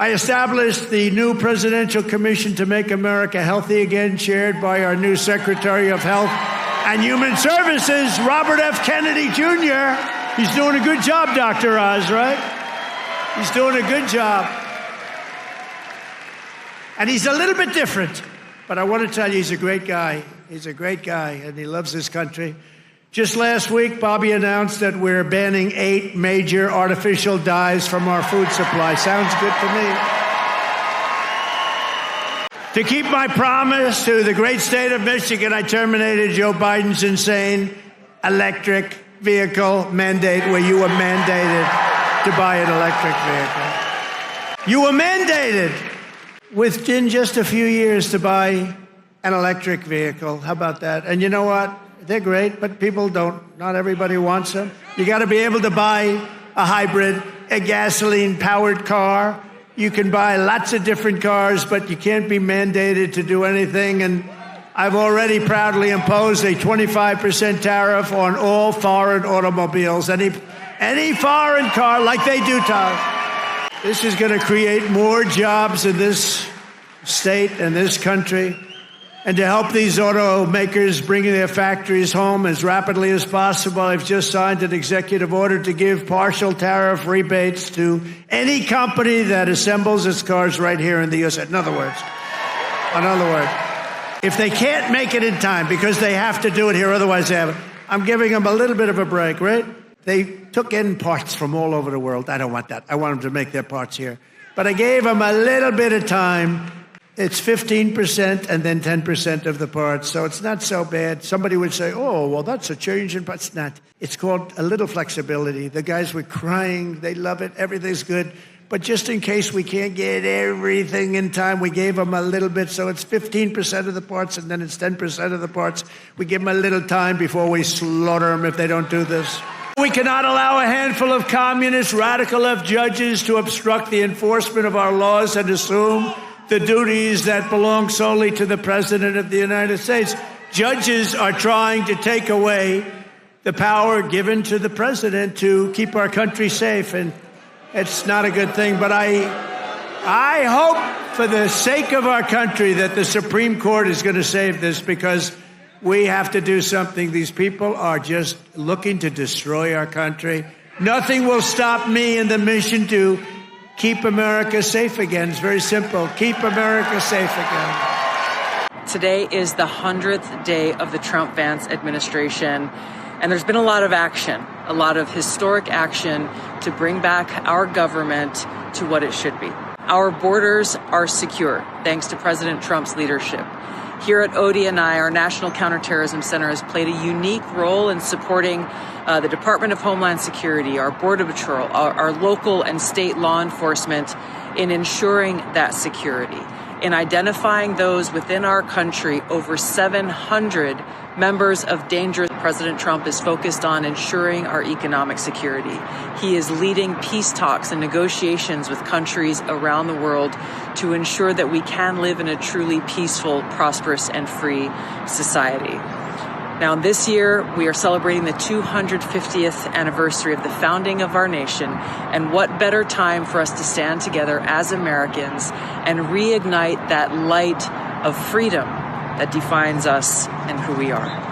I established the new Presidential Commission to Make America Healthy Again, chaired by our new Secretary of Health and Human Services, Robert F. Kennedy Jr. He's doing a good job, Dr. Oz, right? He's doing a good job. And he's a little bit different, but I want to tell you, he's a great guy. He's a great guy, and he loves his country. Just last week, Bobby announced that we're banning 8 major artificial dyes from our food supply. Sounds good to me. To keep my promise to the great state of Michigan, I terminated Joe Biden's insane electric vehicle mandate, where you were mandated to buy an electric vehicle. You were mandated within just a few years to buy an electric vehicle. How about that? And you know what? They're great, but people don't. Not everybody wants them. You got to be able to buy a hybrid, a gasoline-powered car. You can buy lots of different cars, but you can't be mandated to do anything. And I've already proudly imposed a 25% tariff on all foreign automobiles. Any foreign car, like they do tariff. This is going to create more jobs in this state and this country. And to help these automakers bring their factories home as rapidly as possible, I've just signed an executive order to give partial tariff rebates to any company that assembles its cars right here in the U.S. In other words, if they can't make it in time because they have to do it here, otherwise they haven't, I'm giving them a little bit of a break, right? They took in parts from all over the world. I don't want that. I want them to make their parts here. But I gave them a little bit of time. It's 15% and then 10% of the parts, so it's not so bad. Somebody would say, oh, well, that's a change in parts. It's not. It's called a little flexibility. The guys were crying. They love it. Everything's good. But just in case we can't get everything in time, we gave them a little bit. So it's 15% of the parts and then it's 10% of the parts. We give them a little time before we slaughter them if they don't do this. We cannot allow a handful of communist, radical left judges to obstruct the enforcement of our laws and assume the duties that belong solely to the President of the United States. Judges are trying to take away the power given to the President to keep our country safe, and it's not a good thing. But I hope for the sake of our country that the Supreme Court is going to save this, because we have to do something. These people are just looking to destroy our country. Nothing will stop me in the mission to keep America safe again. It's very simple. Keep America safe again. Today is the 100th day of the Trump-Vance administration, and there's been a lot of action, a lot of historic action to bring back our government to what it should be. Our borders are secure, thanks to President Trump's leadership. Here at ODNI, our National Counterterrorism Center has played a unique role in supporting the Department of Homeland Security, our Border Patrol, our local and state law enforcement in ensuring that security. In identifying those within our country, over 700 members of dangerous. President Trump is focused on ensuring our economic security. He is leading peace talks and negotiations with countries around the world to ensure that we can live in a truly peaceful, prosperous, and free society. Now, this year, we are celebrating the 250th anniversary of the founding of our nation, and what better time for us to stand together as Americans and reignite that light of freedom that defines us and who we are.